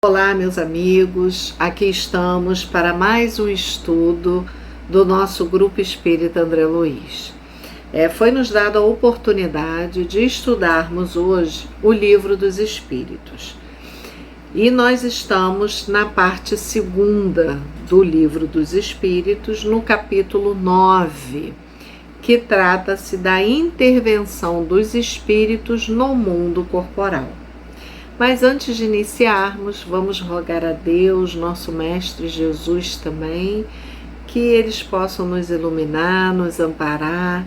Olá, meus amigos, aqui estamos para mais um estudo do nosso Grupo Espírita André Luiz. Foi nos dada a oportunidade de estudarmos hoje o Livro dos Espíritos. E nós estamos na parte segunda do Livro dos Espíritos, no capítulo 9, que trata-se da intervenção dos espíritos no mundo corporal. Mas antes de iniciarmos, vamos rogar a Deus, nosso Mestre Jesus também, que eles possam nos iluminar, nos amparar,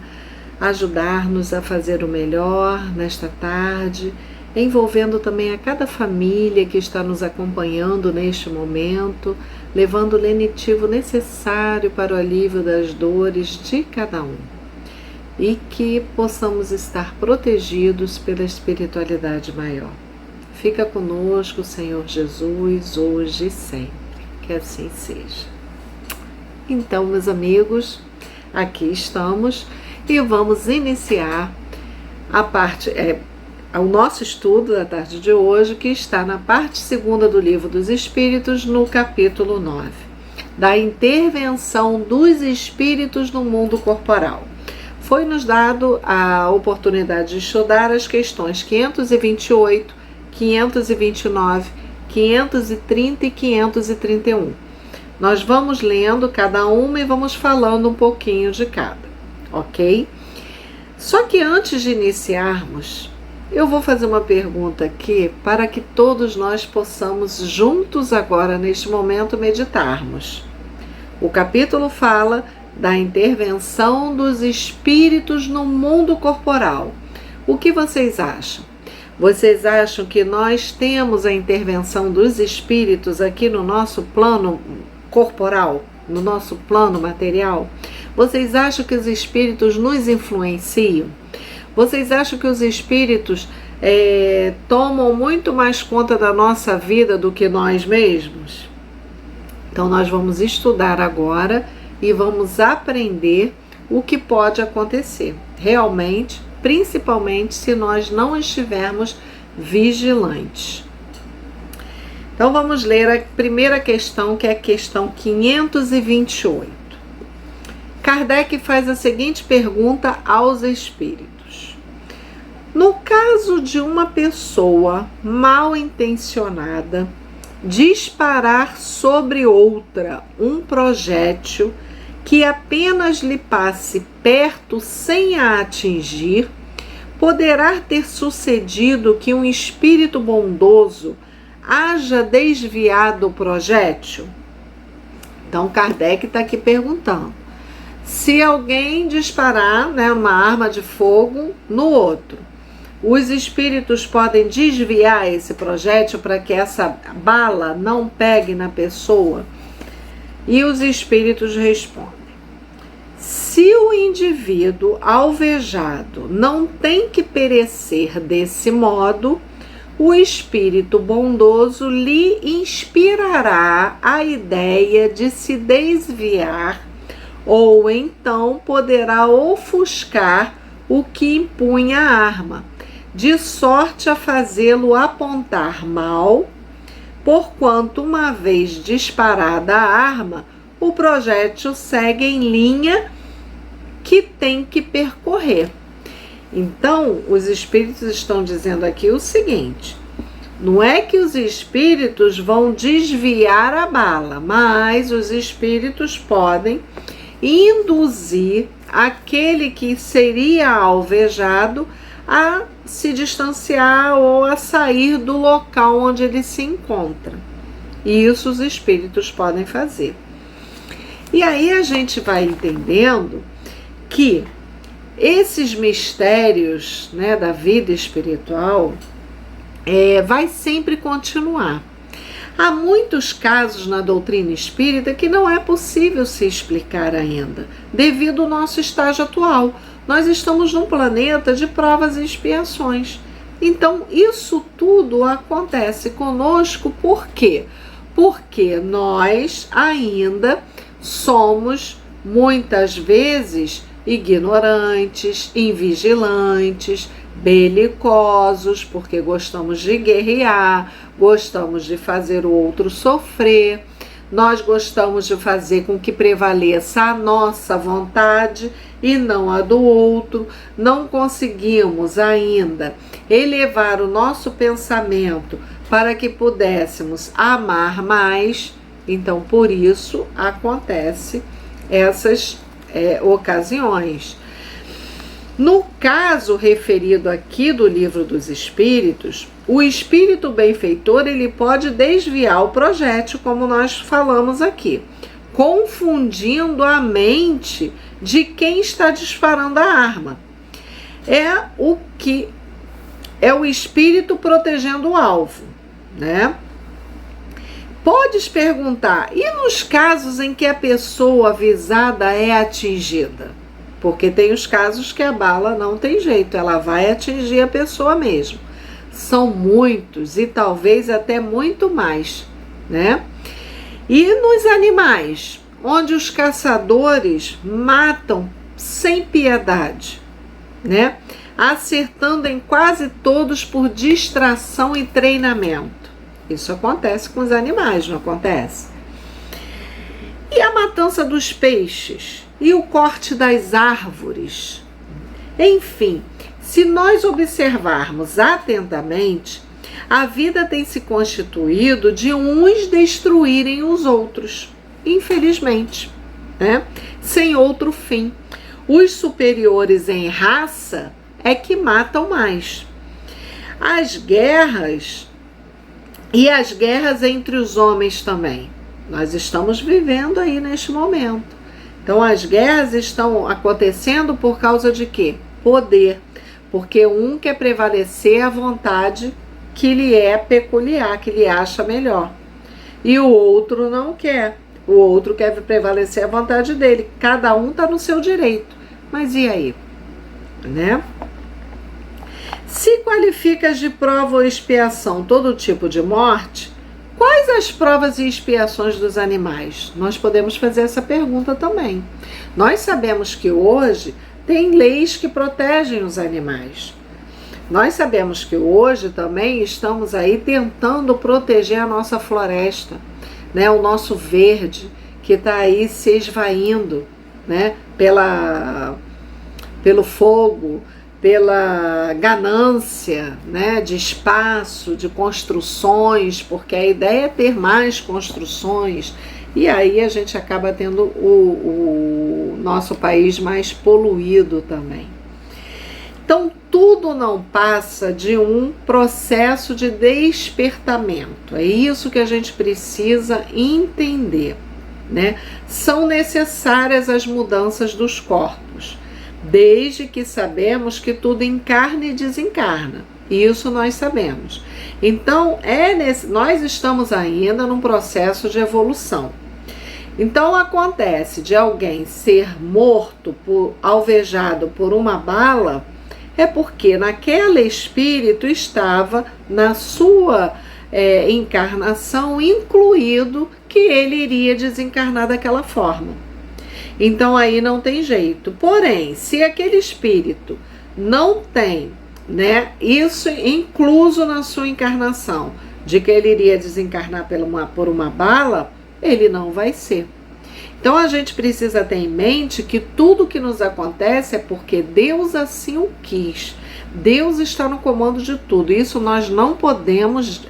ajudar-nos a fazer o melhor nesta tarde, envolvendo também a cada família que está nos acompanhando neste momento, levando o lenitivo necessário para o alívio das dores de cada um. E que possamos estar protegidos pela espiritualidade maior. Fica conosco, Senhor Jesus, hoje e sempre, que assim seja. Então, meus amigos, aqui estamos e vamos iniciar o nosso estudo da tarde de hoje, que está na parte segunda do Livro dos Espíritos, no capítulo 9, da intervenção dos espíritos no mundo corporal. Foi-nos dado a oportunidade de estudar as questões 528, 529, 530 e 531. Nós vamos lendo cada uma e vamos falando um pouquinho de cada, ok? Só que antes de iniciarmos, eu vou fazer uma pergunta aqui para que todos nós possamos juntos agora, neste momento, meditarmos. O capítulo fala da intervenção dos espíritos no mundo corporal. O que vocês acham? Vocês acham que nós temos a intervenção dos espíritos aqui no nosso plano corporal, no nosso plano material? Vocês acham que os espíritos nos influenciam? Vocês acham que os espíritos tomam muito mais conta da nossa vida do que nós mesmos? Então nós vamos estudar agora e vamos aprender o que pode acontecer realmente, principalmente se nós não estivermos vigilantes. Então vamos ler a primeira questão, que é a questão 528. Kardec faz a seguinte pergunta aos espíritos: no caso de uma pessoa mal intencionada disparar sobre outra um projétil que apenas lhe passe perto sem a atingir, poderá ter sucedido que um espírito bondoso haja desviado o projétil? Então Kardec está aqui perguntando: se alguém disparar uma arma de fogo no outro, os espíritos podem desviar esse projétil para que essa bala não pegue na pessoa? E os espíritos respondem: se o indivíduo alvejado não tem que perecer desse modo, o espírito bondoso lhe inspirará a ideia de se desviar, ou então poderá ofuscar o que impunha a arma, de sorte a fazê-lo apontar mal, porquanto, uma vez disparada a arma, o projétil segue em linha que tem que percorrer. Então, os espíritos estão dizendo aqui o seguinte: não é que os espíritos vão desviar a bala, mas os espíritos podem induzir aquele que seria alvejado a se distanciar ou a sair do local onde ele se encontra. E isso os espíritos podem fazer. E aí a gente vai entendendo que esses mistérios da vida espiritual vai sempre continuar. Há muitos casos na doutrina espírita que não é possível se explicar ainda, devido ao nosso estágio atual. Nós estamos num planeta de provas e expiações. Então, isso tudo acontece conosco por quê? Porque nós ainda somos, muitas vezes, ignorantes, invigilantes, belicosos, porque gostamos de guerrear, gostamos de fazer o outro sofrer, nós gostamos de fazer com que prevaleça a nossa vontade e não a do outro, não conseguimos ainda elevar o nosso pensamento para que pudéssemos amar mais, então por isso acontece essas ocasiões. No caso referido aqui do Livro dos Espíritos, o espírito benfeitor ele pode desviar o projétil, como nós falamos aqui, confundindo a mente de quem está disparando a arma. É o espírito protegendo o alvo, né? Podes perguntar, e nos casos em que a pessoa avisada é atingida? Porque tem os casos que a bala não tem jeito, ela vai atingir a pessoa mesmo. São muitos e talvez até muito mais, né? E nos animais, onde os caçadores matam sem piedade, né? Acertando em quase todos por distração e treinamento. Isso acontece com os animais, não acontece? E a matança dos peixes? E o corte das árvores? Enfim, se nós observarmos atentamente, a vida tem se constituído de uns destruírem os outros, infelizmente, né? Sem outro fim. Os superiores em raça é que matam mais. As guerras e as guerras entre os homens também. Nós estamos vivendo aí neste momento. Então as guerras estão acontecendo por causa de quê? Poder. Porque um quer prevalecer a vontade que lhe é peculiar, que lhe acha melhor. E o outro não quer. O outro quer prevalecer a vontade dele. Cada um está no seu direito. Mas e aí? Né? Se qualificas de prova ou expiação todo tipo de morte, quais as provas e expiações dos animais? Nós podemos fazer essa pergunta também. Nós sabemos que hoje tem leis que protegem os animais. Nós sabemos que hoje também estamos aí tentando proteger a nossa floresta, né? O nosso verde que está aí se esvaindo, né? Pelo fogo, pela ganância, né, de espaço, de construções, porque a ideia é ter mais construções, e aí a gente acaba tendo o nosso país mais poluído também. Então, tudo não passa de um processo de despertamento, é isso que a gente precisa entender, né? São necessárias as mudanças dos corpos, desde que sabemos que tudo encarna e desencarna. Isso nós sabemos. Então, nós estamos ainda num processo de evolução. Então, acontece de alguém ser morto, alvejado por uma bala, é porque naquele espírito estava na sua encarnação incluído que ele iria desencarnar daquela forma. Então aí não tem jeito. Porém, se aquele espírito não tem, né, isso incluso na sua encarnação, de que ele iria desencarnar por uma bala, ele não vai ser. Então a gente precisa ter em mente que tudo que nos acontece é porque Deus assim o quis. Deus está no comando de tudo. Isso nós não podemos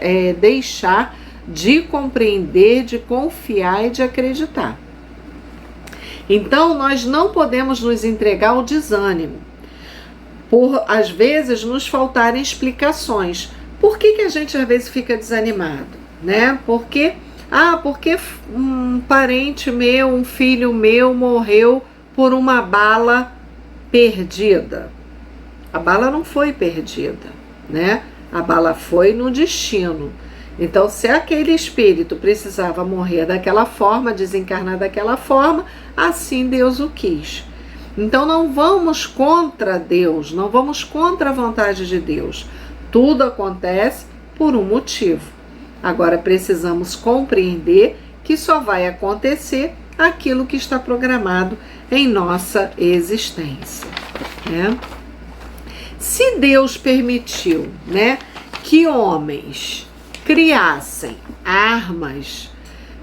deixar de compreender, de confiar e de acreditar. Então, nós não podemos nos entregar ao desânimo, por, às vezes, nos faltarem explicações. Por que a gente, às vezes, fica desanimado? Né? Porque um parente meu, um filho meu morreu por uma bala perdida. A bala não foi perdida, né? A bala foi no destino. Então, se aquele espírito precisava morrer daquela forma, desencarnar daquela forma, assim Deus o quis. Então, não vamos contra Deus, não vamos contra a vontade de Deus. Tudo acontece por um motivo. Agora, precisamos compreender que só vai acontecer aquilo que está programado em nossa existência, né? Se Deus permitiu, né, que homens criassem armas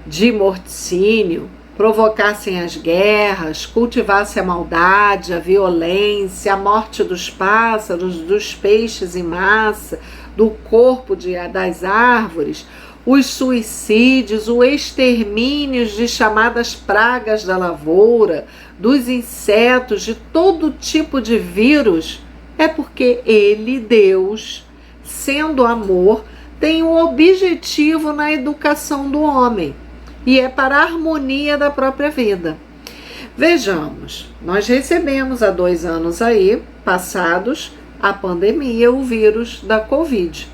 de morticínio, provocassem as guerras, cultivassem a maldade, a violência, a morte dos pássaros, dos peixes em massa, do corpo das árvores, os suicídios, o extermínio de chamadas pragas da lavoura, dos insetos, de todo tipo de vírus, é porque Ele, Deus, sendo amor, tem um objetivo na educação do homem, e é para a harmonia da própria vida. Vejamos, nós recebemos há 2 anos aí, passados, a pandemia, o vírus da Covid.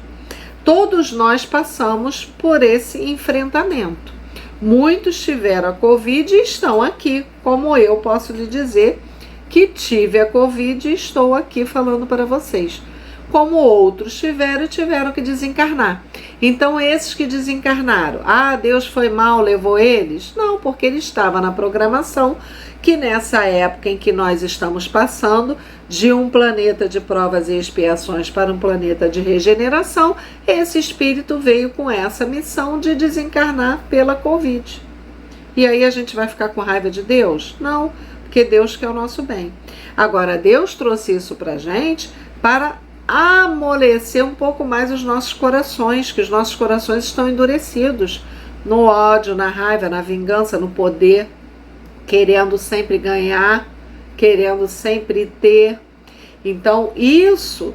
Todos nós passamos por esse enfrentamento. Muitos tiveram a Covid e estão aqui, como eu posso lhe dizer que tive a Covid e estou aqui falando para vocês. Como outros tiveram que desencarnar. Então, esses que desencarnaram, Deus foi mal, levou eles? Não, porque ele estava na programação que nessa época em que nós estamos passando, de um planeta de provas e expiações para um planeta de regeneração, esse espírito veio com essa missão de desencarnar pela Covid. E aí a gente vai ficar com raiva de Deus? Não, porque Deus quer o nosso bem. Agora, Deus trouxe isso para a gente para amolecer um pouco mais os nossos corações, que os nossos corações estão endurecidos no ódio, na raiva, na vingança, no poder, querendo sempre ganhar, querendo sempre ter. Então isso,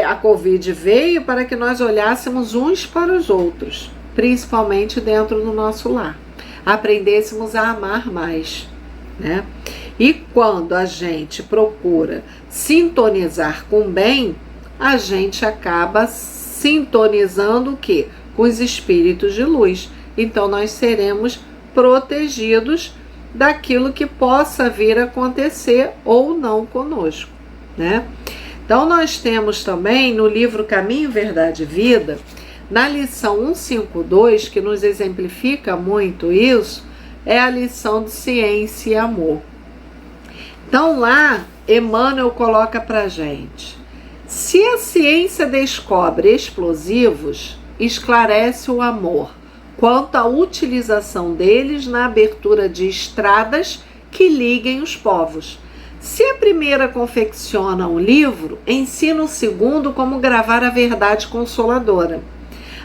a Covid veio para que nós olhássemos uns para os outros, principalmente dentro do nosso lar, aprendêssemos a amar mais, né? E quando a gente procura sintonizar com o bem, a gente acaba sintonizando o quê? Com os espíritos de luz. Então nós seremos protegidos daquilo que possa vir a acontecer ou não conosco, né? Então nós temos também no livro Caminho, Verdade e Vida, na lição 152, que nos exemplifica muito isso, é a lição de ciência e amor. Então lá, Emmanuel coloca pra gente: se a ciência descobre explosivos, esclarece o amor quanto à utilização deles na abertura de estradas que liguem os povos. Se a primeira confecciona um livro, ensina o segundo como gravar a verdade consoladora.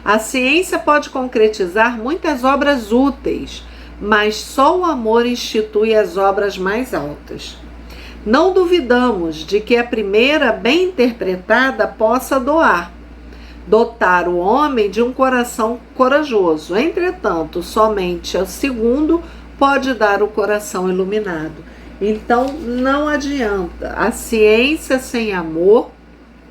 A ciência pode concretizar muitas obras úteis, mas só o amor institui as obras mais altas. Não duvidamos de que a primeira, bem interpretada, possa dotar o homem de um coração corajoso. Entretanto, somente o segundo pode dar o coração iluminado. Então, não adianta. A ciência sem amor,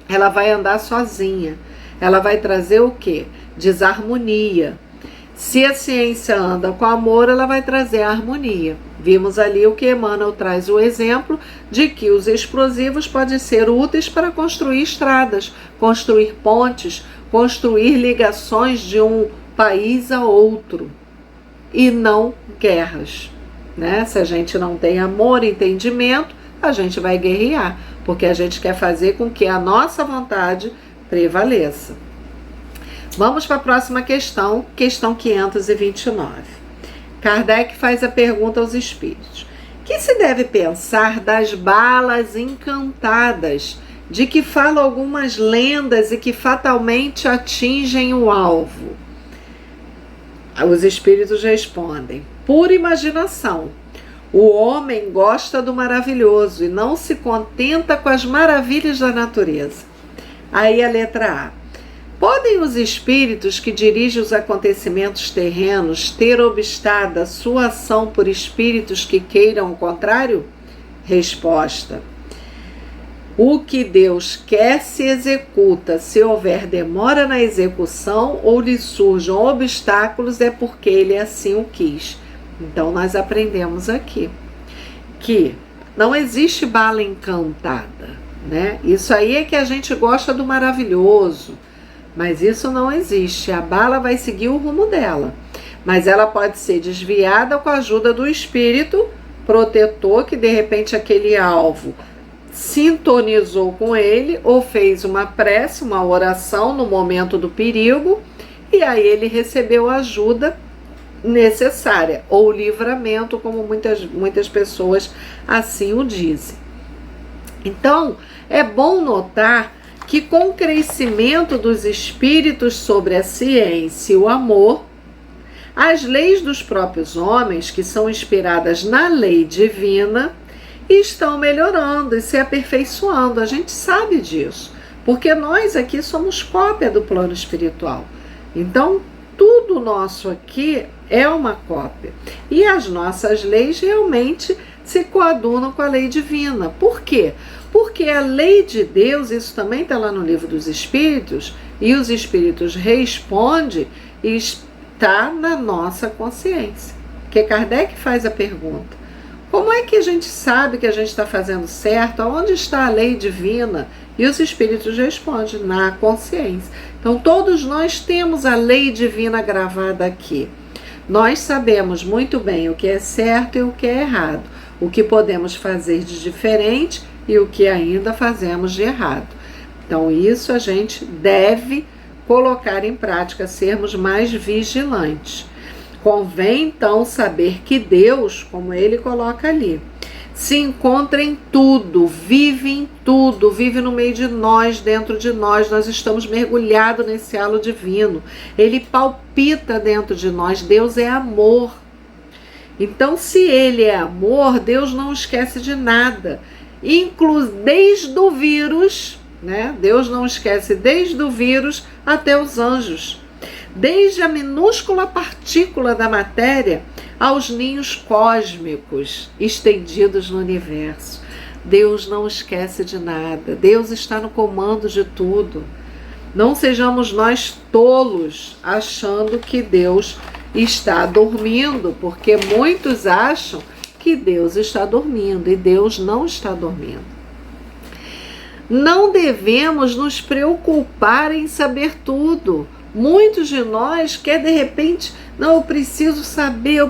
ela vai andar sozinha. Ela vai trazer o quê? Desarmonia. Se a ciência anda com amor, ela vai trazer a harmonia. Vimos ali o que Emmanuel traz o exemplo de que os explosivos podem ser úteis para construir estradas, construir pontes, construir ligações de um país a outro e não guerras, né? Se a gente não tem amor e entendimento, a gente vai guerrear, porque a gente quer fazer com que a nossa vontade prevaleça. Vamos para a próxima questão, questão 529. Kardec faz a pergunta aos espíritos: que se deve pensar das balas encantadas, de que falam algumas lendas e que fatalmente atingem o alvo? Os espíritos respondem: pura imaginação. O homem gosta do maravilhoso e não se contenta com as maravilhas da natureza. Aí a letra A: podem os espíritos que dirigem os acontecimentos terrenos ter obstado a sua ação por espíritos que queiram o contrário? Resposta: o que Deus quer se executa. Se houver demora na execução ou lhe surjam obstáculos, é porque Ele assim o quis. Então nós aprendemos aqui que não existe bala encantada, né? Isso aí é que a gente gosta do maravilhoso. Mas isso não existe. A bala vai seguir o rumo dela. Mas ela pode ser desviada com a ajuda do espírito protetor, que de repente aquele alvo sintonizou com ele ou fez uma prece, uma oração no momento do perigo, e aí ele recebeu a ajuda necessária, ou livramento, como muitas pessoas assim o dizem. Então, é bom notar que com o crescimento dos espíritos sobre a ciência e o amor, as leis dos próprios homens, que são inspiradas na lei divina, estão melhorando e se aperfeiçoando. A gente sabe disso, porque nós aqui somos cópia do plano espiritual. Então, tudo nosso aqui é uma cópia. E as nossas leis realmente se coadunam com a lei divina. Por quê? Porque a lei de Deus, isso também está lá no Livro dos Espíritos, e os Espíritos respondem, está na nossa consciência. Porque Kardec faz a pergunta: como é que a gente sabe que a gente está fazendo certo? Aonde está a lei divina? E os Espíritos respondem: na consciência. Então, todos nós temos a lei divina gravada aqui. Nós sabemos muito bem o que é certo e o que é errado, o que podemos fazer de diferente e o que ainda fazemos de errado. Então, isso a gente deve colocar em prática, sermos mais vigilantes. Convém, então, saber que Deus, como ele coloca ali, se encontra em tudo, vive no meio de nós, dentro de nós. Nós estamos mergulhados nesse halo divino. Ele palpita dentro de nós. Deus é amor. Então, se ele é amor, Deus não esquece de nada. Desde o vírus, né? Deus não esquece desde o vírus até os anjos. Desde a minúscula partícula da matéria aos ninhos cósmicos estendidos no universo. Deus não esquece de nada. Deus está no comando de tudo. Não sejamos nós tolos achando que Deus está dormindo, porque muitos acham que Deus está dormindo e Deus não está dormindo. Não devemos nos preocupar em saber tudo. Muitos de nós quer de repente, não, eu preciso saber,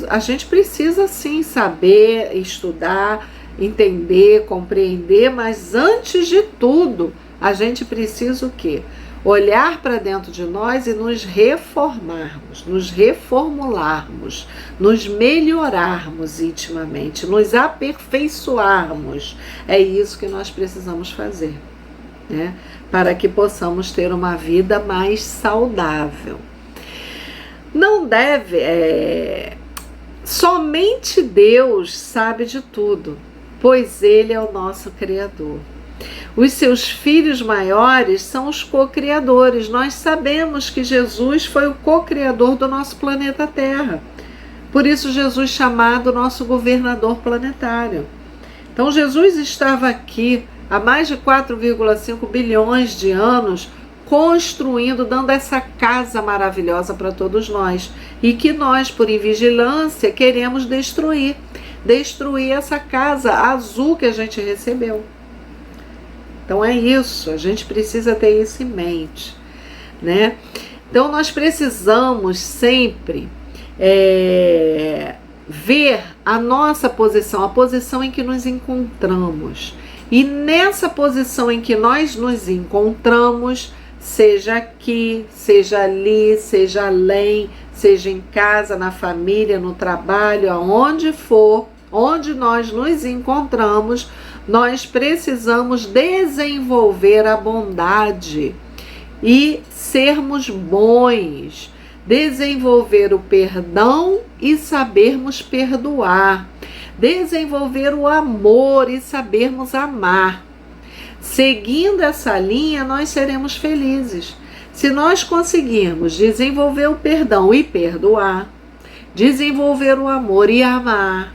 a gente precisa sim saber, estudar, entender, compreender, mas antes de tudo, a gente precisa o quê? Olhar para dentro de nós e nos reformarmos, nos reformularmos, nos melhorarmos intimamente, nos aperfeiçoarmos. É isso que nós precisamos fazer, né? Para que possamos ter uma vida mais saudável. Não deve, somente Deus sabe de tudo, pois Ele é o nosso Criador. Os seus filhos maiores são os co-criadores. Nós sabemos que Jesus foi o co-criador do nosso planeta Terra. Por isso Jesus é chamado nosso governador planetário. Então Jesus estava aqui há mais de 4,5 bilhões de anos, construindo, dando essa casa maravilhosa para todos nós, e que nós, por invigilância, queremos destruir essa casa azul que a gente recebeu. Então é isso, a gente precisa ter isso em mente, né? Então nós precisamos sempre ver a nossa posição, a posição em que nos encontramos. E nessa posição em que nós nos encontramos, seja aqui, seja ali, seja além, seja em casa, na família, no trabalho, aonde for, onde nós nos encontramos, nós precisamos desenvolver a bondade e sermos bons, desenvolver o perdão e sabermos perdoar, desenvolver o amor e sabermos amar. Seguindo essa linha, nós seremos felizes. Se nós conseguirmos desenvolver o perdão e perdoar, desenvolver o amor e amar,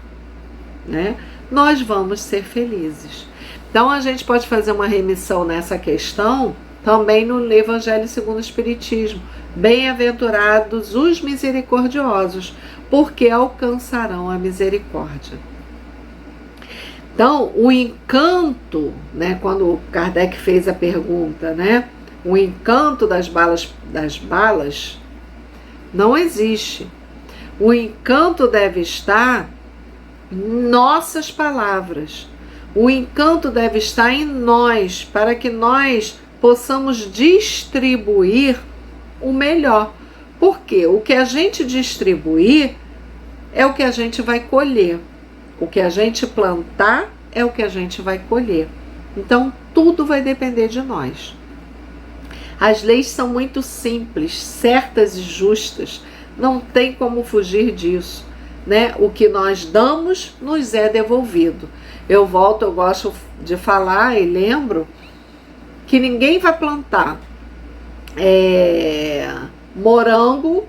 né? Nós vamos ser felizes. Então a gente pode fazer uma remissão nessa questão também no Evangelho segundo o Espiritismo. Bem-aventurados os misericordiosos, porque alcançarão a misericórdia. Então, o encanto, né, quando Kardec fez a pergunta, né, o encanto das balas não existe. O encanto deve estar em nossas palavras, O encanto deve estar em nós, para que nós possamos distribuir o melhor. Porque o que a gente distribuir é o que a gente vai colher. O que a gente plantar é o que a gente vai colher. Então, tudo vai depender de nós. As leis são muito simples, certas e justas. Não tem como fugir disso, né? O que nós damos nos é devolvido. Eu gosto de falar e lembro que ninguém vai plantar morango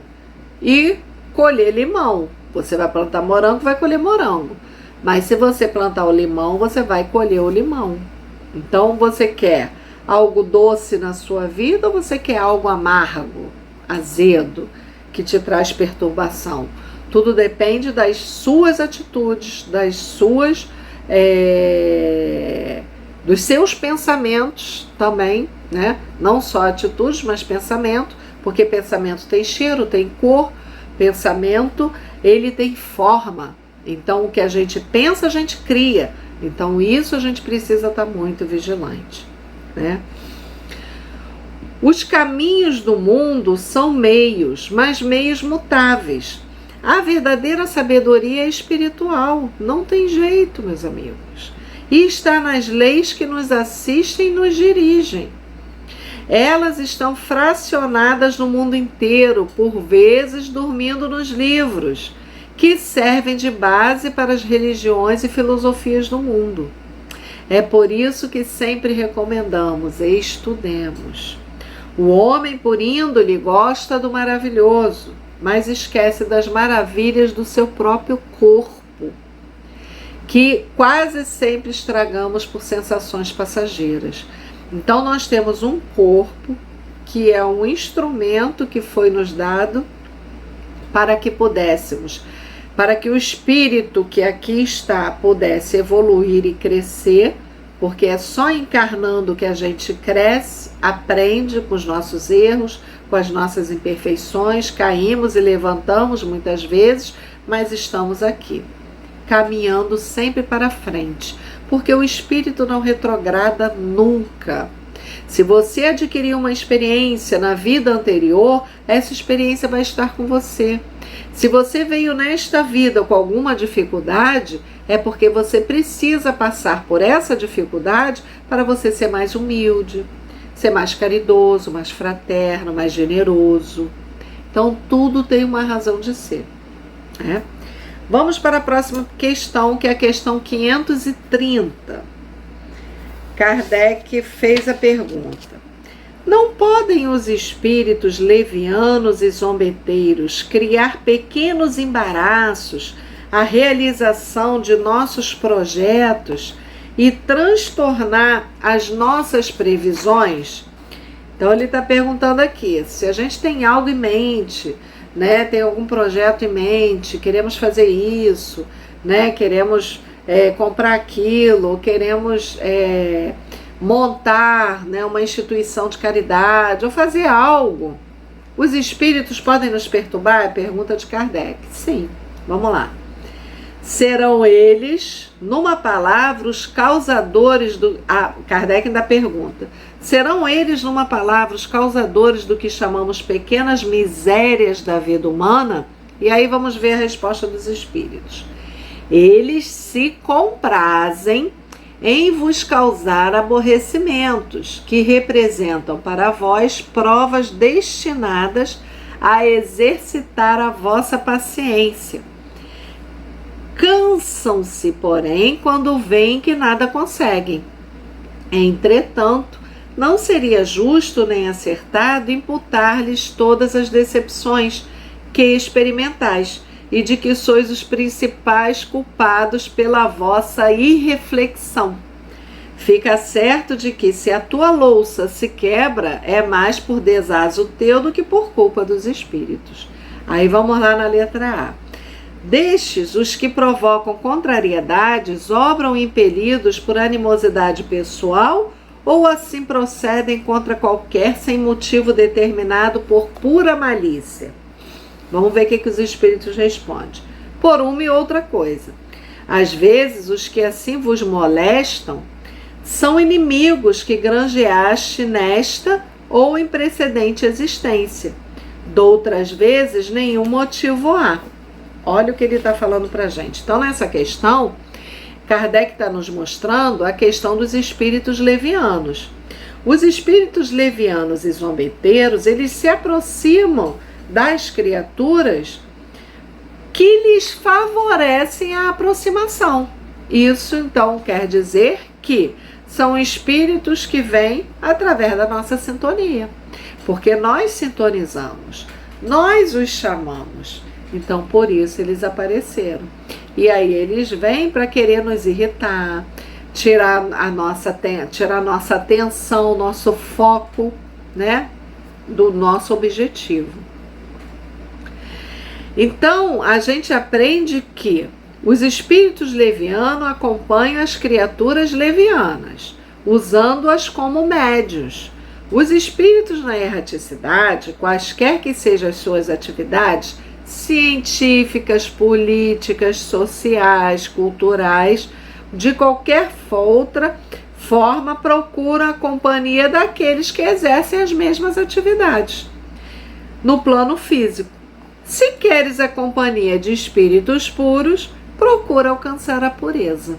e colher limão. Você vai plantar morango, vai colher morango. Mas se você plantar o limão, você vai colher o limão. Então, você quer algo doce na sua vida ou você quer algo amargo, azedo, que te traz perturbação? Tudo depende das suas atitudes, dos seus pensamentos também, né? Não só atitudes, mas pensamento, porque pensamento tem cheiro, tem cor, pensamento, ele tem forma. Então, o que a gente pensa, a gente cria. Então, isso a gente precisa estar muito vigilante, né? Os caminhos do mundo são meios, mas meios mutáveis. A verdadeira sabedoria é espiritual, não tem jeito, meus amigos. E está nas leis que nos assistem e nos dirigem. Elas estão fracionadas no mundo inteiro, por vezes dormindo nos livros, que servem de base para as religiões e filosofias do mundo. É por isso que sempre recomendamos: estudemos. O homem, por índole, gosta do maravilhoso, mas esquece das maravilhas do seu próprio corpo, que quase sempre estragamos por sensações passageiras. Então, nós temos um corpo que é um instrumento que foi nos dado para que o espírito que aqui está pudesse evoluir e crescer, porque é só encarnando que a gente cresce, aprende com os nossos erros, com as nossas imperfeições, caímos e levantamos muitas vezes, mas estamos aqui, caminhando sempre para frente, porque o espírito não retrograda nunca. Se você adquirir uma experiência na vida anterior, essa experiência vai estar com você. Se você veio nesta vida com alguma dificuldade, é porque você precisa passar por essa dificuldade para você ser mais humilde, ser mais caridoso, mais fraterno, mais generoso. Então, tudo tem uma razão de ser, né? Vamos para a próxima questão, que é a questão 530. Kardec fez a pergunta: não podem os espíritos levianos e zombeteiros criar pequenos embaraços à realização de nossos projetos e transtornar as nossas previsões? Então ele está perguntando aqui, se a gente tem algo em mente, né, tem algum projeto em mente, queremos fazer isso, né, queremos comprar aquilo, queremos montar, né, uma instituição de caridade ou fazer algo, os espíritos podem nos perturbar? Pergunta de Kardec. Sim, vamos lá. Serão eles, numa palavra, os causadores do... Kardec ainda pergunta: serão eles, numa palavra, os causadores do que chamamos pequenas misérias da vida humana? E aí vamos ver a resposta dos espíritos. Eles se comprazem em vos causar aborrecimentos, que representam para vós provas destinadas a exercitar a vossa paciência. Cansam-se, porém, quando veem que nada conseguem. Entretanto, não seria justo nem acertado imputar-lhes todas as decepções que experimentais, e de que sois os principais culpados pela vossa irreflexão. Fica certo de que, se a tua louça se quebra, é mais por desazo teu do que por culpa dos espíritos. Aí vamos lá na letra A. Destes, os que provocam contrariedades obram impelidos por animosidade pessoal ou assim procedem contra qualquer sem motivo determinado por pura malícia? Vamos ver o que os espíritos respondem. Por uma e outra coisa. Às vezes, os que assim vos molestam são inimigos que granjeaste nesta ou em precedente existência. Doutras vezes, nenhum motivo há. Olha o que ele está falando para a gente. Então, nessa questão, Kardec está nos mostrando a questão dos espíritos levianos. Os espíritos levianos e zombeteiros, eles se aproximam das criaturas que lhes favorecem a aproximação. Isso, então, quer dizer que são espíritos que vêm através da nossa sintonia, porque nós sintonizamos, nós os chamamos. Então, por isso eles apareceram. E aí eles vêm para querer nos irritar, tirar nossa atenção, nosso foco, né, do nosso objetivo. Então, a gente aprende que os espíritos levianos acompanham as criaturas levianas, usando-as como médios. Os espíritos na erraticidade, quaisquer que sejam as suas atividades, científicas, políticas, sociais, culturais, de qualquer outra forma, procuram a companhia daqueles que exercem as mesmas atividades no plano físico. Se queres a companhia de espíritos puros, procura alcançar a pureza.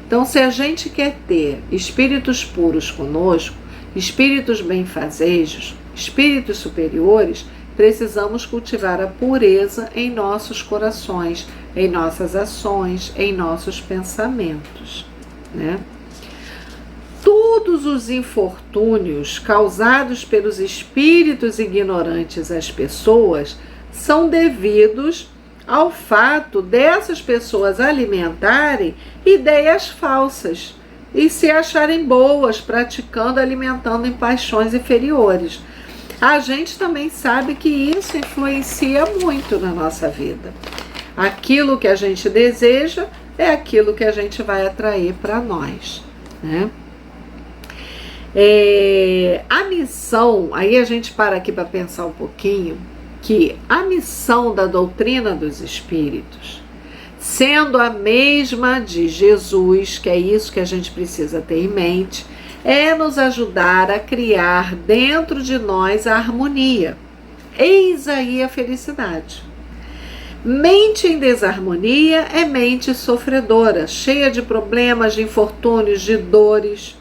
Então, se a gente quer ter espíritos puros conosco, espíritos benfazejos, espíritos superiores, precisamos cultivar a pureza em nossos corações, em nossas ações, em nossos pensamentos, né? Todos os infortúnios causados pelos espíritos ignorantes às pessoas são devidos ao fato dessas pessoas alimentarem ideias falsas e se acharem boas, praticando, alimentando em paixões inferiores. A gente também sabe que isso influencia muito na nossa vida. Aquilo que a gente deseja é aquilo que a gente vai atrair para nós, né? A missão, aí a gente para aqui para pensar um pouquinho, que a missão da doutrina dos espíritos, sendo a mesma de Jesus, que é isso que a gente precisa ter em mente, é nos ajudar a criar dentro de nós a harmonia. Eis aí a felicidade. Mente em desarmonia é mente sofredora, cheia de problemas, de infortúnios, de dores.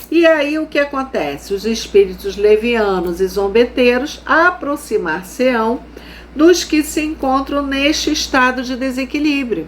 E aí o que acontece? Os espíritos levianos e zombeteiros aproximar-se-ão dos que se encontram neste estado de desequilíbrio.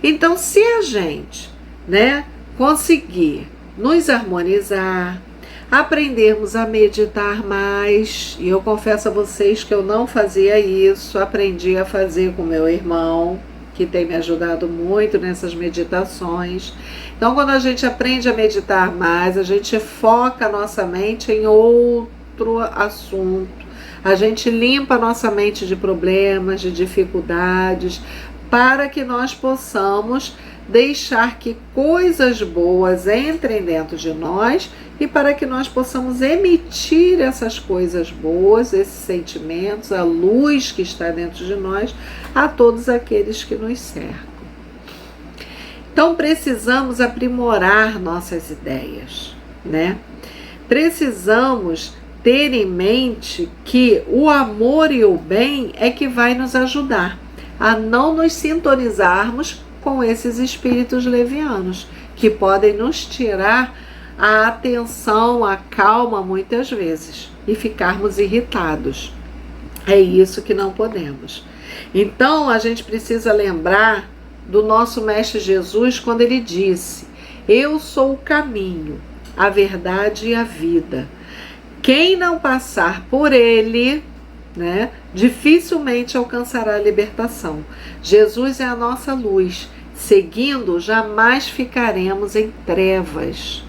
Então, se a gente, né, conseguir nos harmonizar, aprendermos a meditar mais, e eu confesso a vocês que eu não fazia isso, aprendi a fazer com meu irmão, que tem me ajudado muito nessas meditações. Então, quando a gente aprende a meditar mais, a gente foca a nossa mente em outro assunto, a gente limpa a nossa mente de problemas, de dificuldades, para que nós possamos deixar que coisas boas entrem dentro de nós e para que nós possamos emitir essas coisas boas, esses sentimentos, a luz que está dentro de nós, a todos aqueles que nos cercam. Então, precisamos aprimorar nossas ideias, né? Precisamos ter em mente que o amor e o bem é que vai nos ajudar a não nos sintonizarmos com esses espíritos levianos, que podem nos tirar a atenção, a calma muitas vezes e ficarmos irritados. É isso que não podemos. Então, a gente precisa lembrar do nosso Mestre Jesus quando ele disse: eu sou o caminho, a verdade e a vida. Quem não passar por ele, né, dificilmente alcançará a libertação. Jesus é a nossa luz. Seguindo, jamais ficaremos em trevas.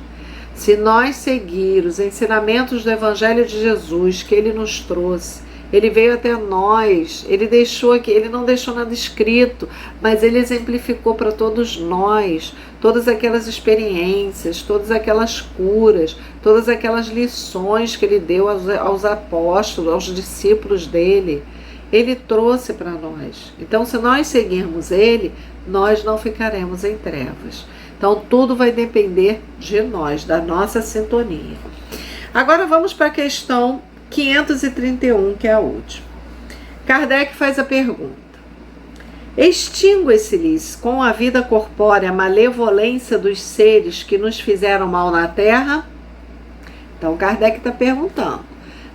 Se nós seguir os ensinamentos do Evangelho de Jesus que ele nos trouxe, ele veio até nós, ele deixou aqui, ele não deixou nada escrito, mas ele exemplificou para todos nós, todas aquelas experiências, todas aquelas curas, todas aquelas lições que ele deu aos apóstolos, aos discípulos dele. Ele trouxe para nós. Então, se nós seguirmos Ele, nós não ficaremos em trevas. Então, tudo vai depender de nós, da nossa sintonia. Agora, vamos para a questão 531, que é a última. Kardec faz a pergunta: extingue-se-lhes com a vida corpórea a malevolência dos seres que nos fizeram mal na Terra? Então, Kardec está perguntando.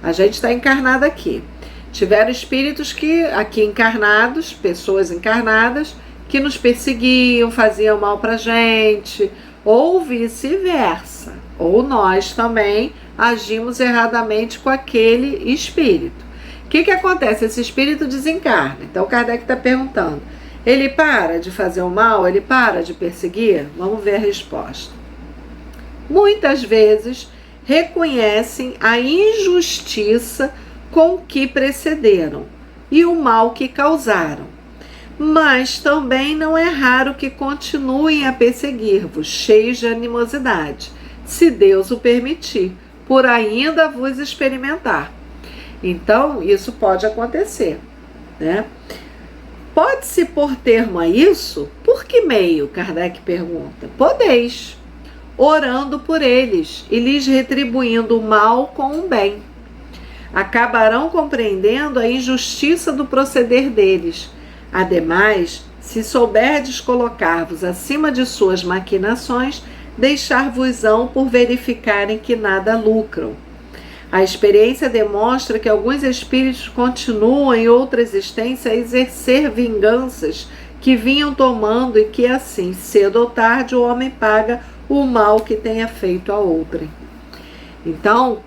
A gente está encarnado aqui. Tiveram espíritos que, aqui encarnados, pessoas encarnadas, que nos perseguiam, faziam mal para a gente, ou vice-versa. Ou nós também agimos erradamente com aquele espírito. O que acontece? Esse espírito desencarna. Então, Kardec está perguntando: ele para de fazer o mal? Ele para de perseguir? Vamos ver a resposta. Muitas vezes reconhecem a injustiça com que precederam e o mal que causaram. Mas também não é raro que continuem a perseguir-vos, cheios de animosidade, se Deus o permitir, por ainda vos experimentar. Então, isso pode acontecer, né? Pode-se pôr termo a isso? Por que meio? Kardec pergunta. Podeis, orando por eles e lhes retribuindo o mal com o bem. Acabarão compreendendo a injustiça do proceder deles. Ademais, se souberdes colocar-vos acima de suas maquinações, deixar-vos-ão por verificarem que nada lucram. A experiência demonstra que alguns espíritos continuam em outra existência a exercer vinganças que vinham tomando e que assim, cedo ou tarde, o homem paga o mal que tenha feito a outrem. Então,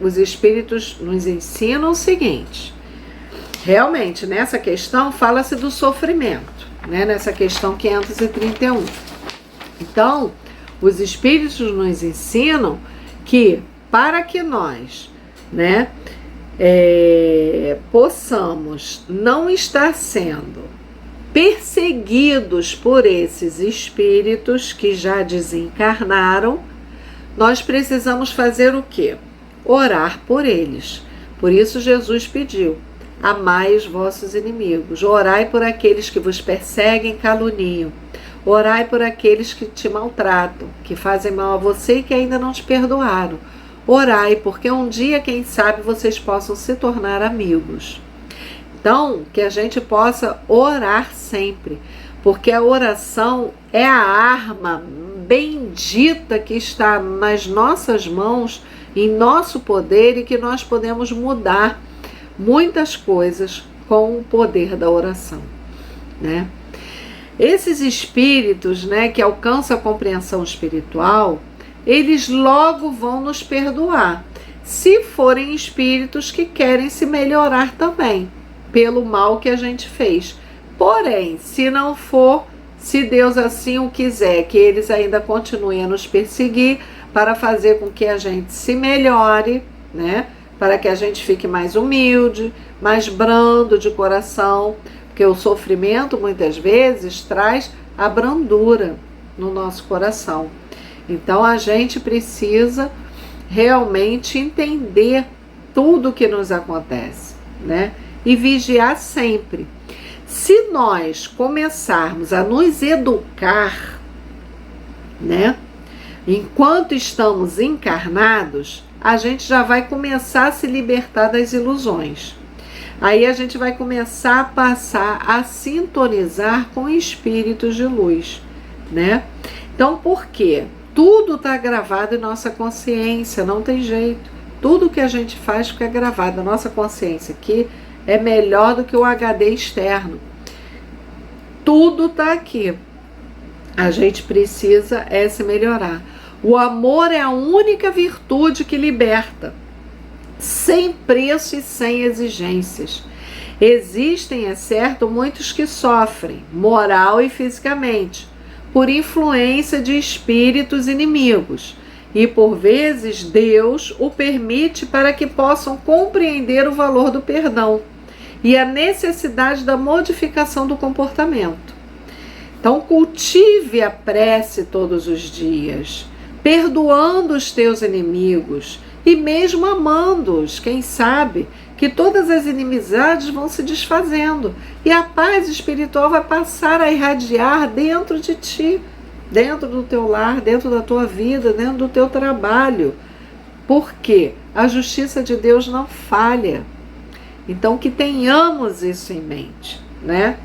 os espíritos nos ensinam o seguinte: realmente, nessa questão, fala-se do sofrimento, né? Nessa questão 531. Então, os espíritos nos ensinam que, para que nós, né, possamos não estar sendo perseguidos por esses espíritos que já desencarnaram, nós precisamos fazer o quê? Orar por eles. Por isso Jesus pediu: amai os vossos inimigos, orai por aqueles que vos perseguem e caluniam, orai por aqueles que te maltratam, que fazem mal a você e que ainda não te perdoaram. Orai, porque um dia, quem sabe, vocês possam se tornar amigos. Então, que a gente possa orar sempre, porque a oração é a arma bendita que está nas nossas mãos, em nosso poder, e que nós podemos mudar muitas coisas com o poder da oração, né? Esses espíritos, né, que alcançam a compreensão espiritual, eles logo vão nos perdoar, se forem espíritos que querem se melhorar também, pelo mal que a gente fez. Porém, se não for, se Deus assim o quiser, que eles ainda continuem a nos perseguir para fazer com que a gente se melhore, né? Para que a gente fique mais humilde, mais brando de coração, porque o sofrimento muitas vezes traz a brandura no nosso coração. Então a gente precisa realmente entender tudo o que nos acontece, né? E vigiar sempre. Se nós começarmos a nos educar, né, enquanto estamos encarnados, a gente já vai começar a se libertar das ilusões. Aí a gente vai começar a passar a sintonizar com espíritos de luz, né? Então, por quê? Tudo está gravado em nossa consciência, não tem jeito. Tudo que a gente faz fica gravado. A nossa consciência aqui é melhor do que o HD externo. Tudo está aqui. A gente precisa se melhorar. O amor é a única virtude que liberta, sem preço e sem exigências. Existem, é certo, muitos que sofrem, moral e fisicamente, por influência de espíritos inimigos. E por vezes Deus o permite para que possam compreender o valor do perdão e a necessidade da modificação do comportamento. Então cultive a prece todos os dias, perdoando os teus inimigos e mesmo amando-os. Quem sabe que todas as inimizades vão se desfazendo e a paz espiritual vai passar a irradiar dentro de ti, dentro do teu lar, dentro da tua vida, dentro do teu trabalho. Porque a justiça de Deus não falha. Então que tenhamos isso em mente, né?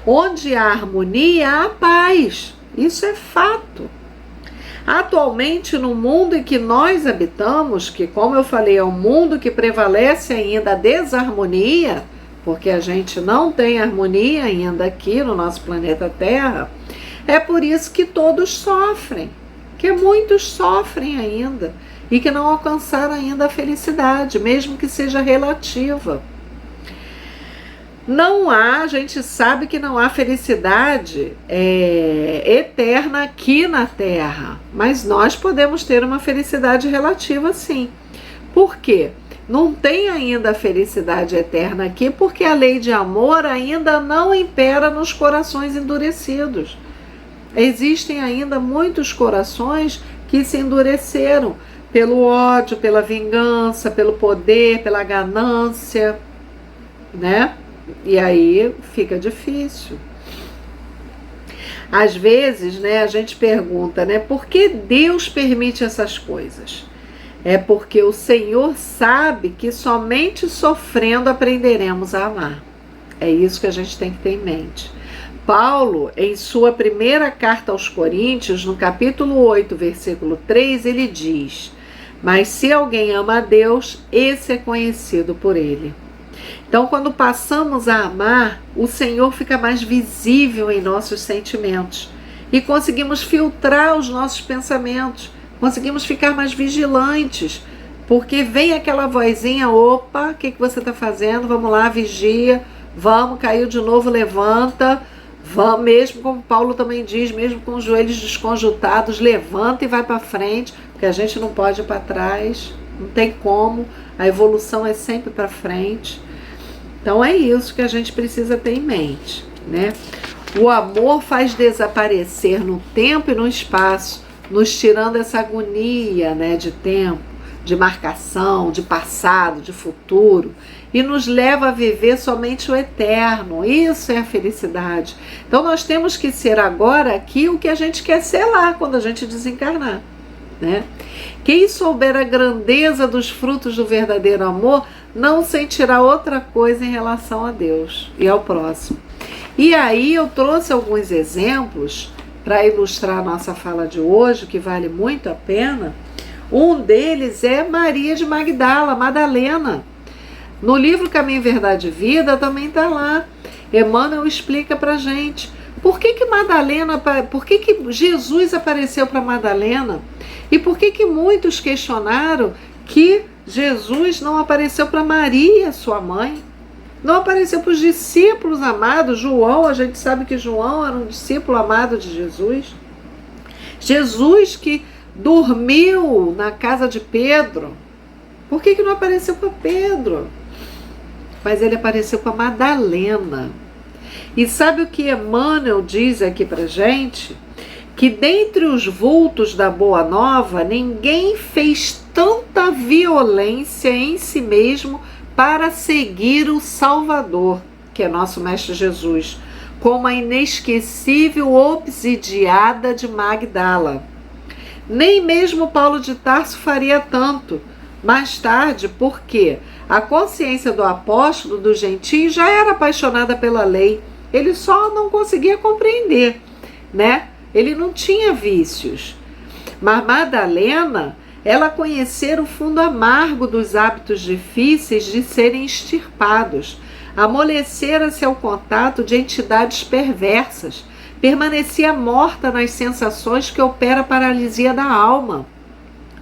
Onde há harmonia, há paz. Isso é fato. Atualmente, no mundo em que nós habitamos, que, como eu falei, é um mundo que prevalece ainda a desarmonia, porque a gente não tem harmonia ainda aqui no nosso planeta Terra, é por isso que todos sofrem, que muitos sofrem ainda e que não alcançaram ainda a felicidade, mesmo que seja relativa. Não há, a gente sabe que não há felicidade eterna aqui na Terra, mas nós podemos ter uma felicidade relativa sim. Por quê? Não tem ainda a felicidade eterna aqui porque a lei de amor ainda não impera nos corações endurecidos. Existem ainda muitos corações que se endureceram pelo ódio, pela vingança, pelo poder, pela ganância, né? E aí fica difícil. Às vezes, né, a gente pergunta, né, por que Deus permite essas coisas? É porque o Senhor sabe que somente sofrendo aprenderemos a amar. É isso que a gente tem que ter em mente. Paulo, em sua primeira carta aos Coríntios, no capítulo 8, versículo 3, ele diz: mas se alguém ama a Deus, esse é conhecido por ele. Então, quando passamos a amar, o Senhor fica mais visível em nossos sentimentos e conseguimos filtrar os nossos pensamentos, conseguimos ficar mais vigilantes, porque vem aquela vozinha: opa, o que você está fazendo? Vamos lá, vigia, vamos, caiu de novo, levanta, vamos, mesmo como Paulo também diz, mesmo com os joelhos desconjuntados, levanta e vai para frente, porque a gente não pode ir para trás, não tem como, a evolução é sempre para frente. Então é isso que a gente precisa ter em mente, né? O amor faz desaparecer no tempo e no espaço, nos tirando essa agonia, né, de tempo, de marcação, de passado, de futuro, e nos leva a viver somente o eterno. Isso é a felicidade. Então nós temos que ser agora aqui o que a gente quer ser lá quando a gente desencarnar, né? Quem souber a grandeza dos frutos do verdadeiro amor não sentirá outra coisa em relação a Deus e ao próximo. E aí eu trouxe alguns exemplos para ilustrar a nossa fala de hoje, que vale muito a pena. Um deles é Maria de Magdala, Madalena. No livro Caminho, Verdade e Vida também está lá. Emmanuel explica para a gente por que Jesus apareceu para Madalena e por que muitos questionaram que Jesus não apareceu para Maria, sua mãe, não apareceu para os discípulos amados. João, a gente sabe que João era um discípulo amado de Jesus. Jesus que dormiu na casa de Pedro, por que não apareceu para Pedro? Mas ele apareceu para Madalena. E sabe o que Emmanuel diz aqui para gente? Que dentre os vultos da Boa Nova, ninguém fez tanta violência em si mesmo para seguir o Salvador, que é nosso Mestre Jesus, como a inesquecível obsidiada de Magdala. Nem mesmo Paulo de Tarso faria tanto. Mais tarde, porque a consciência do apóstolo dos gentios já era apaixonada pela lei, ele só não conseguia compreender, né? Ele não tinha vícios. Mas Madalena, ela conhecera o fundo amargo dos hábitos difíceis de serem extirpados, amolecera-se ao contato de entidades perversas, permanecia morta nas sensações que opera a paralisia da alma.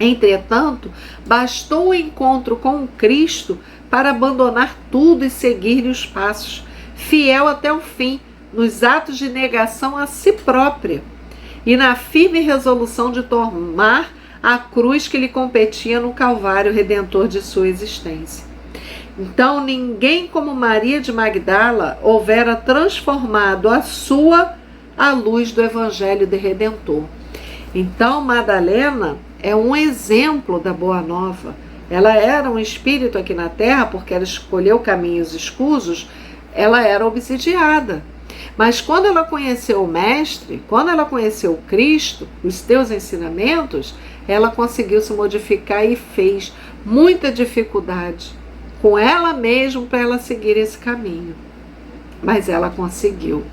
Entretanto, bastou o encontro com o Cristo para abandonar tudo e seguir-lhe os passos, fiel até o fim, nos atos de negação a si própria e na firme resolução de tomar a cruz que lhe competia no Calvário Redentor de sua existência. Então, ninguém como Maria de Magdala houvera transformado a luz do Evangelho de Redentor. Então, Madalena é um exemplo da Boa Nova, ela era um espírito aqui na Terra, porque ela escolheu caminhos escusos, ela era obsidiada. Mas quando ela conheceu o Mestre, quando ela conheceu o Cristo, os seus ensinamentos, ela conseguiu se modificar e fez muita dificuldade com ela mesma para ela seguir esse caminho. Mas ela conseguiu.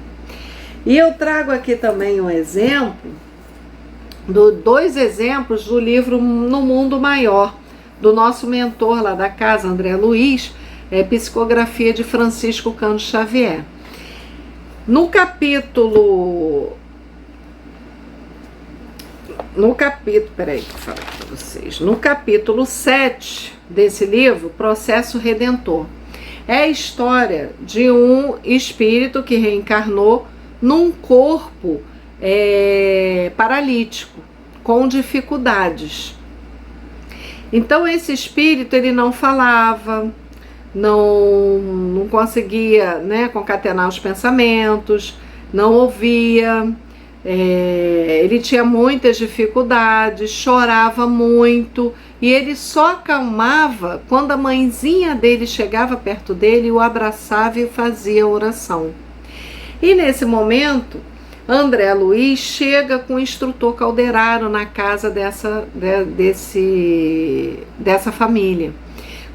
E eu trago aqui também um exemplo, dois exemplos do livro No Mundo Maior, do nosso mentor lá da casa, André Luiz, Psicografia de Francisco Cândido Xavier. No capítulo, peraí que eu falo aqui para vocês, no capítulo 7 desse livro, Processo Redentor, é a história de um espírito que reencarnou num corpo paralítico, com dificuldades. Então esse espírito, ele não falava, não conseguia, né, concatenar os pensamentos, não ouvia, ele tinha muitas dificuldades, chorava muito, e ele só acalmava quando a mãezinha dele chegava perto dele, o abraçava e fazia oração. E nesse momento, André Luiz chega com o instrutor Calderaro na casa dessa família.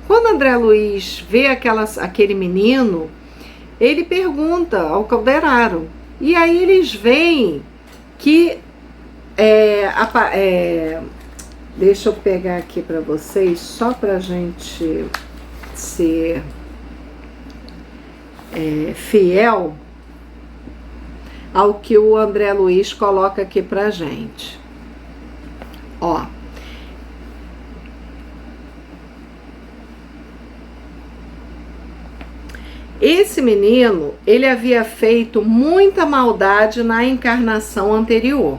Quando André Luiz vê aquele menino, ele pergunta ao Calderaro. E aí eles veem que... deixa eu pegar aqui para vocês, só para a gente ser fiel ao que o André Luiz coloca aqui pra gente. Ó. Esse menino, ele havia feito muita maldade na encarnação anterior.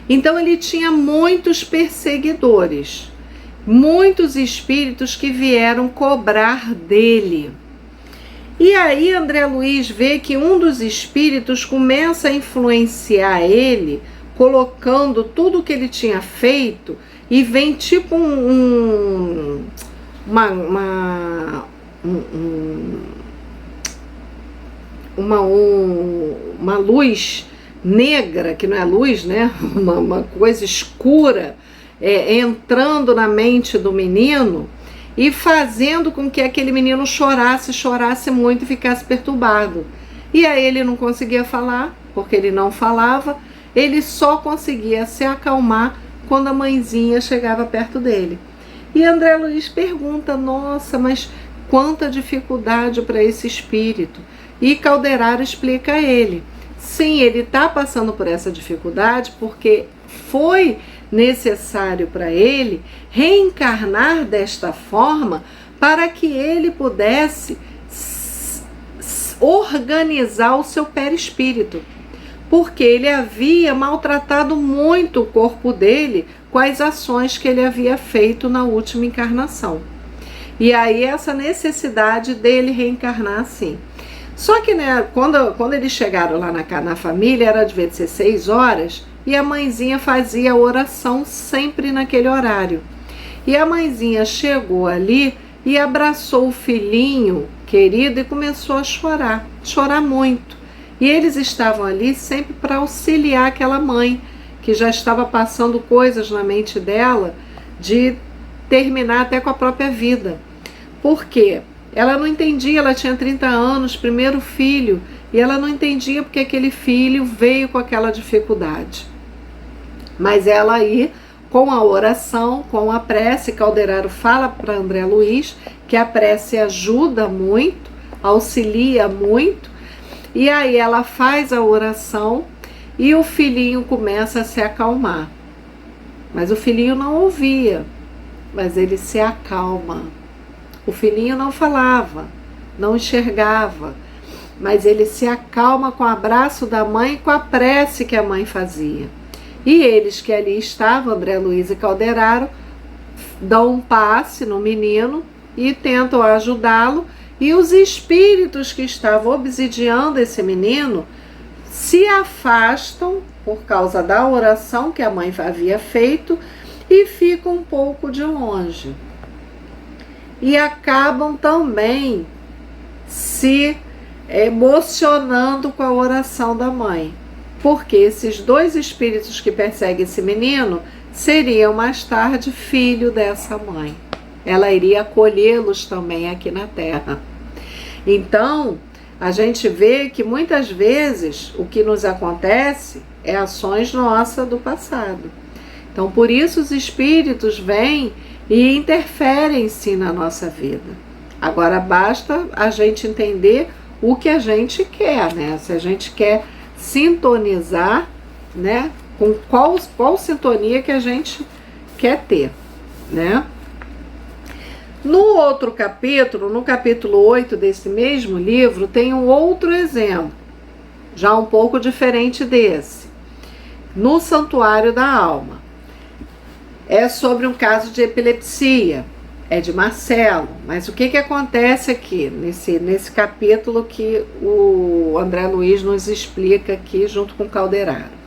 Então ele tinha muitos perseguidores, muitos espíritos que vieram cobrar dele. E aí André Luiz vê que um dos espíritos começa a influenciar ele, colocando tudo que ele tinha feito, e vem tipo uma luz negra, que não é luz, né? Uma coisa escura, entrando na mente do menino, e fazendo com que aquele menino chorasse muito e ficasse perturbado. E aí ele não conseguia falar, porque ele não falava, ele só conseguia se acalmar quando a mãezinha chegava perto dele. E André Luiz pergunta, nossa, mas quanta dificuldade para esse espírito. E Calderaro explica a ele, sim, ele está passando por essa dificuldade porque foi necessário para ele reencarnar desta forma para que ele pudesse organizar o seu perispírito, porque ele havia maltratado muito o corpo dele com as ações que ele havia feito na última encarnação. E aí essa necessidade dele reencarnar assim. Só que, né, quando eles chegaram lá na família, era de 6 horas, e a mãezinha fazia a oração sempre naquele horário. E a mãezinha chegou ali e abraçou o filhinho querido e começou a chorar muito. E eles estavam ali sempre para auxiliar aquela mãe, que já estava passando coisas na mente dela de terminar até com a própria vida. Por quê? Ela não entendia, ela tinha 30 anos, primeiro filho, e ela não entendia porque aquele filho veio com aquela dificuldade. Mas ela aí, com a oração, com a prece, Calderaro fala para André Luiz que a prece ajuda muito, auxilia muito, e aí ela faz a oração e o filhinho começa a se acalmar. Mas o filhinho não ouvia, mas ele se acalma. O filhinho não falava, não enxergava, mas ele se acalma com o abraço da mãe e com a prece que a mãe fazia. E eles que ali estavam, André Luiz e Calderaro, dão um passe no menino e tentam ajudá-lo, e os espíritos que estavam obsidiando esse menino se afastam por causa da oração que a mãe havia feito e ficam um pouco de longe. e acabam também se emocionando com a oração da mãe, porque esses dois espíritos que perseguem esse menino seriam mais tarde filho dessa mãe. Ela iria acolhê-los também aqui na Terra. Então, a gente vê que muitas vezes o que nos acontece é ações nossas do passado. Então, por isso os espíritos vêm e interferem sim na nossa vida. Agora, basta a gente entender o que a gente quer, né? Se a gente quer sintonizar, né? Com qual sintonia que a gente quer ter, né? No outro capítulo, no capítulo 8 desse mesmo livro, tem um outro exemplo, já um pouco diferente desse. No Santuário da Alma. É sobre um caso de epilepsia. É de Marcelo. Mas o que acontece aqui, nesse capítulo que o André Luiz nos explica aqui junto com Calderaro?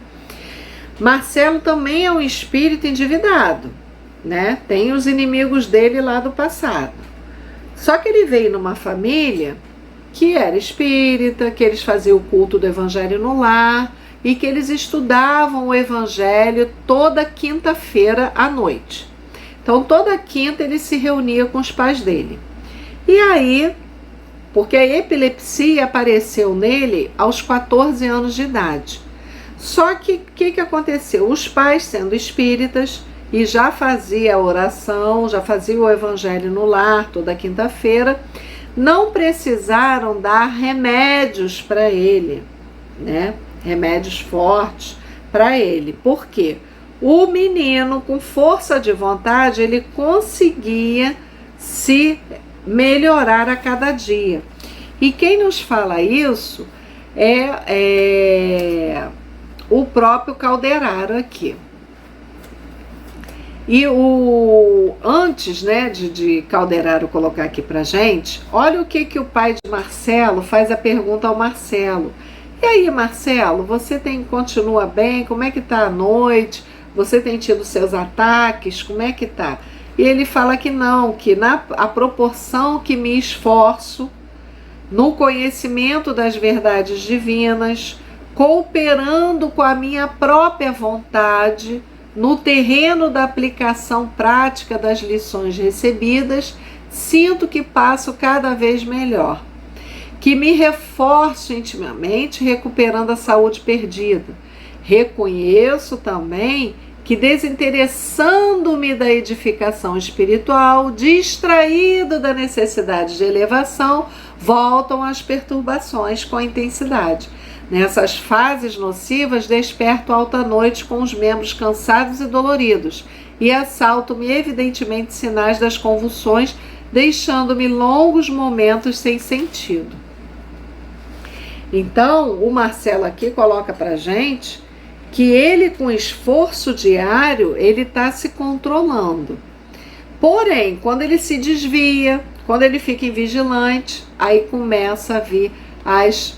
Marcelo também é um espírito endividado, né? Tem os inimigos dele lá do passado. Só que ele veio numa família que era espírita, que eles faziam o culto do evangelho no lar e que eles estudavam o evangelho toda quinta-feira à noite. Então toda quinta ele se reunia com os pais dele. E aí, porque a epilepsia apareceu nele aos 14 anos de idade. Só que o que aconteceu? Os pais, sendo espíritas, e já fazia a oração, já fazia o evangelho no lar toda quinta-feira, não precisaram dar remédios para ele, né? Remédios fortes para ele. Por quê? O menino, com força de vontade, ele conseguia se melhorar a cada dia. E quem nos fala isso é o próprio Calderaro aqui. E antes, né, de Calderaro colocar aqui pra gente, olha o que o pai de Marcelo faz a pergunta ao Marcelo. E aí, Marcelo, você continua bem? Como é que tá a noite? Você tem tido seus ataques? Como é que tá? E ele fala que não, que a proporção que me esforço no conhecimento das verdades divinas, cooperando com a minha própria vontade, no terreno da aplicação prática das lições recebidas, sinto que passo cada vez melhor, que me reforço intimamente, recuperando a saúde perdida. Reconheço também que, desinteressando-me da edificação espiritual, distraído da necessidade de elevação, voltam as perturbações com intensidade. Nessas fases nocivas, desperto alta noite com os membros cansados e doloridos e assalto-me evidentemente sinais das convulsões, deixando-me longos momentos sem sentido. Então, o Marcelo aqui coloca pra gente que ele, com esforço diário, ele está se controlando. Porém, quando ele se desvia, quando ele fica invigilante, aí começa a vir as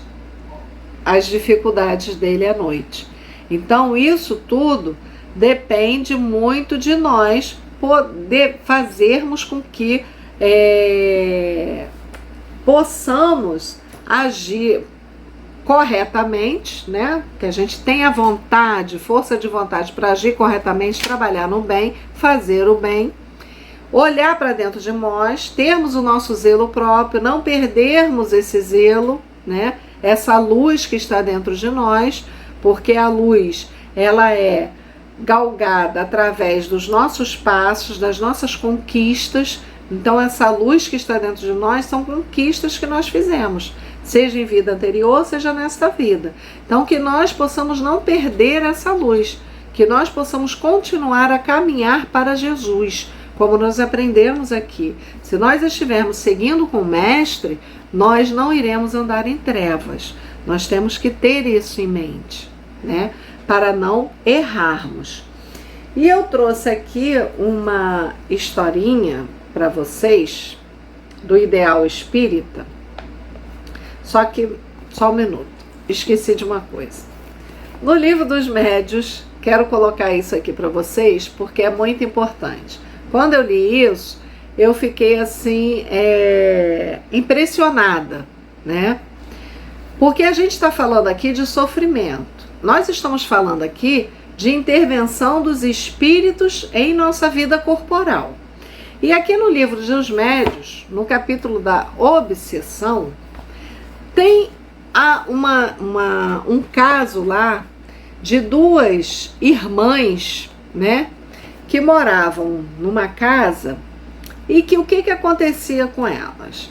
dificuldades dele à noite. Então, isso tudo depende muito de nós poder fazermos com que possamos agir corretamente, né? Que a gente tenha vontade, força de vontade para agir corretamente, trabalhar no bem, fazer o bem, olhar para dentro de nós, termos o nosso zelo próprio, não perdermos esse zelo, né? Essa luz que está dentro de nós, porque a luz, ela é galgada através dos nossos passos, das nossas conquistas. Então essa luz que está dentro de nós são conquistas que nós fizemos, seja em vida anterior, seja nesta vida. Então que nós possamos não perder essa luz, que nós possamos continuar a caminhar para Jesus, como nós aprendemos aqui. Se nós estivermos seguindo com o Mestre, nós não iremos andar em trevas. Nós temos que ter isso em mente, né? Para não errarmos. E eu trouxe aqui uma historinha para vocês do Ideal Espírita. Só um minuto, esqueci de uma coisa. No Livro dos Médiuns, quero colocar isso aqui para vocês porque é muito importante. Quando eu li isso, eu fiquei assim, impressionada, né? Porque a gente está falando aqui de sofrimento. Nós estamos falando aqui de intervenção dos espíritos em nossa vida corporal. E aqui no livro dos Médiuns, no capítulo da obsessão, tem um caso lá de duas irmãs, né, que moravam numa casa e que o que acontecia com elas?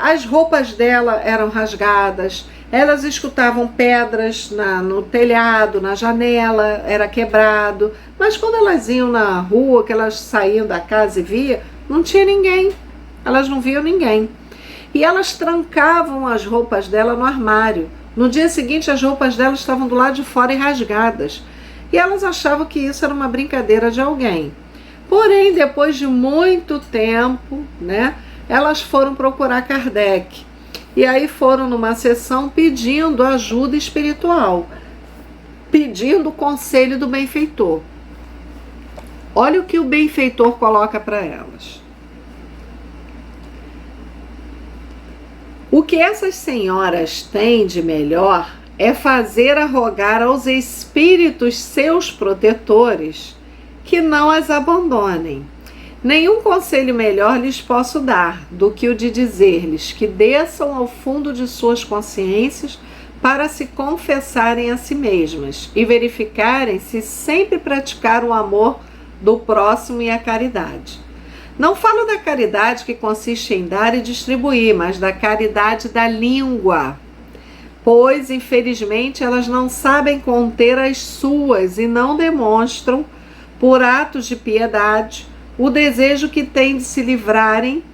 As roupas dela eram rasgadas, elas escutavam pedras no telhado, na janela, era quebrado, mas quando elas iam na rua, que elas saíam da casa e via, não tinha ninguém, elas não viam ninguém. E elas trancavam as roupas dela no armário. No dia seguinte, as roupas dela estavam do lado de fora e rasgadas. E elas achavam que isso era uma brincadeira de alguém. Porém, depois de muito tempo, né, elas foram procurar Kardec. E aí foram numa sessão pedindo ajuda espiritual, pedindo o conselho do benfeitor. Olha o que o benfeitor coloca para elas. O que essas senhoras têm de melhor é fazer arrogar aos espíritos seus protetores que não as abandonem. Nenhum conselho melhor lhes posso dar do que o de dizer-lhes que desçam ao fundo de suas consciências para se confessarem a si mesmas e verificarem se sempre praticaram o amor do próximo e a caridade. Não falo da caridade que consiste em dar e distribuir, mas da caridade da língua, pois, infelizmente, elas não sabem conter as suas e não demonstram, por atos de piedade, o desejo que têm de se livrarem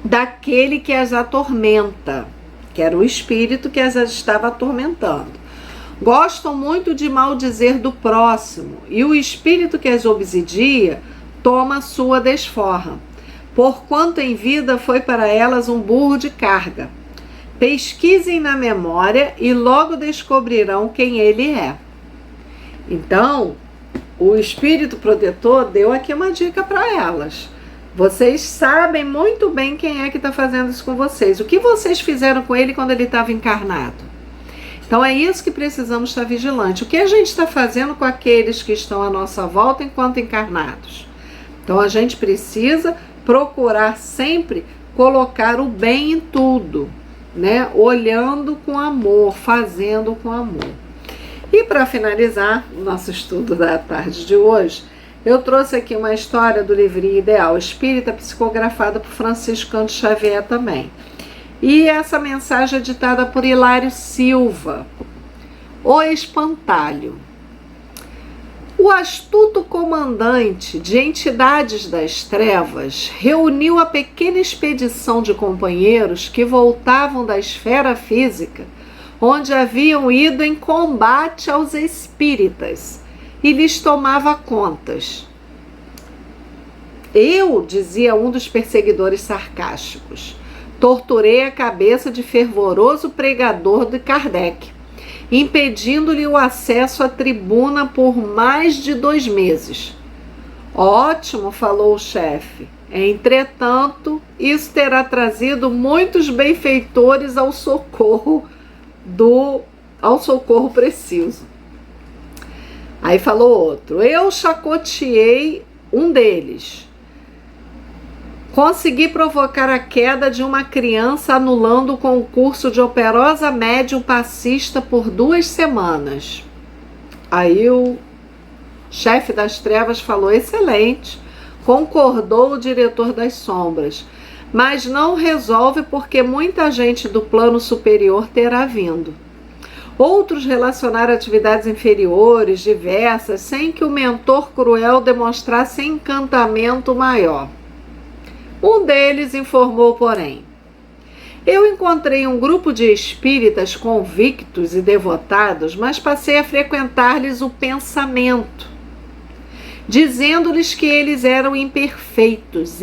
daquele que as atormenta, que era o espírito que as estava atormentando. Gostam muito de maldizer do próximo, e o espírito que as obsidia toma sua desforra, porquanto em vida foi para elas um burro de carga. Pesquisem na memória e logo descobrirão quem ele é. Então, o espírito protetor deu aqui uma dica para elas. Vocês sabem muito bem quem é que está fazendo isso com vocês. O que vocês fizeram com ele quando ele estava encarnado? Então é isso que precisamos estar vigilantes. O que a gente está fazendo com aqueles que estão à nossa volta enquanto encarnados? Então a gente precisa procurar sempre colocar o bem em tudo, né? Olhando com amor, fazendo com amor. E para finalizar o nosso estudo da tarde de hoje, eu trouxe aqui uma história do livrinho Ideal Espírita, psicografada por Franciscano Xavier também. E essa mensagem é ditada por Hilário Silva. O Espantalho. O astuto comandante de entidades das trevas reuniu a pequena expedição de companheiros que voltavam da esfera física, onde haviam ido em combate aos espíritas, e lhes tomava contas. Eu, dizia um dos perseguidores sarcásticos, torturei a cabeça de fervoroso pregador de Kardec, impedindo-lhe o acesso à tribuna por mais de 2 meses. Ótimo, falou o chefe. Entretanto, isso terá trazido muitos benfeitores ao socorro preciso. Aí falou outro. Eu chacoteei um deles. Consegui provocar a queda de uma criança anulando o concurso de operosa médium passista por 2 semanas. Aí o chefe das trevas falou, excelente, concordou o diretor das sombras, mas não resolve porque muita gente do plano superior terá vindo. Outros relacionaram atividades inferiores, diversas, sem que o mentor cruel demonstrasse encantamento maior. Um deles informou, porém, eu encontrei um grupo de espíritas convictos e devotados, mas passei a frequentar-lhes o pensamento, dizendo-lhes que eles eram imperfeitos,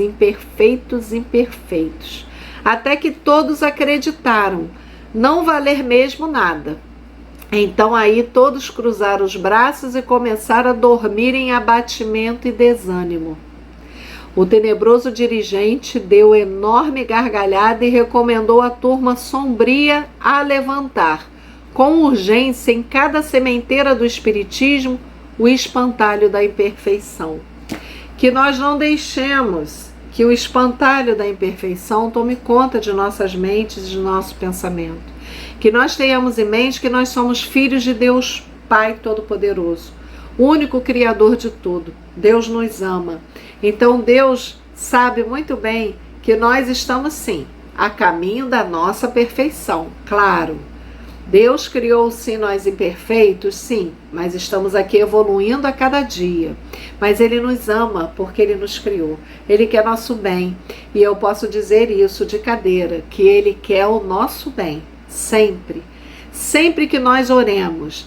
até que todos acreditaram, não valer mesmo nada. Então aí todos cruzaram os braços e começaram a dormir em abatimento e desânimo. O tenebroso dirigente deu enorme gargalhada e recomendou à turma sombria a levantar, com urgência, em cada sementeira do espiritismo, o espantalho da imperfeição. Que nós não deixemos que o espantalho da imperfeição tome conta de nossas mentes e de nosso pensamento. Que nós tenhamos em mente que nós somos filhos de Deus Pai Todo-Poderoso, único Criador de tudo. Deus nos ama. Então Deus sabe muito bem que nós estamos sim a caminho da nossa perfeição. Claro, Deus criou sim nós imperfeitos, sim, mas estamos aqui evoluindo a cada dia. Mas Ele nos ama porque Ele nos criou. Ele quer nosso bem. E eu posso dizer isso de cadeira, que Ele quer o nosso bem, sempre. Sempre que nós oremos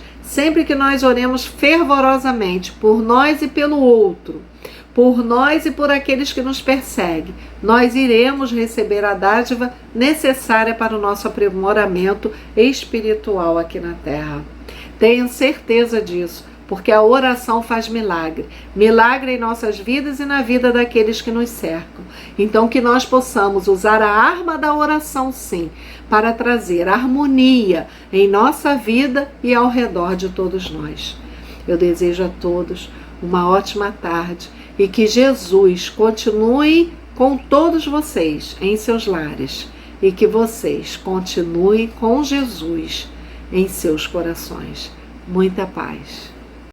fervorosamente por nós e pelo outro, por nós e por aqueles que nos perseguem, nós iremos receber a dádiva necessária para o nosso aprimoramento espiritual aqui na Terra. Tenham certeza disso, porque a oração faz milagre. Milagre em nossas vidas e na vida daqueles que nos cercam. Então que nós possamos usar a arma da oração, sim, para trazer harmonia em nossa vida e ao redor de todos nós. Eu desejo a todos uma ótima tarde e que Jesus continue com todos vocês em seus lares e que vocês continuem com Jesus em seus corações. Muita paz.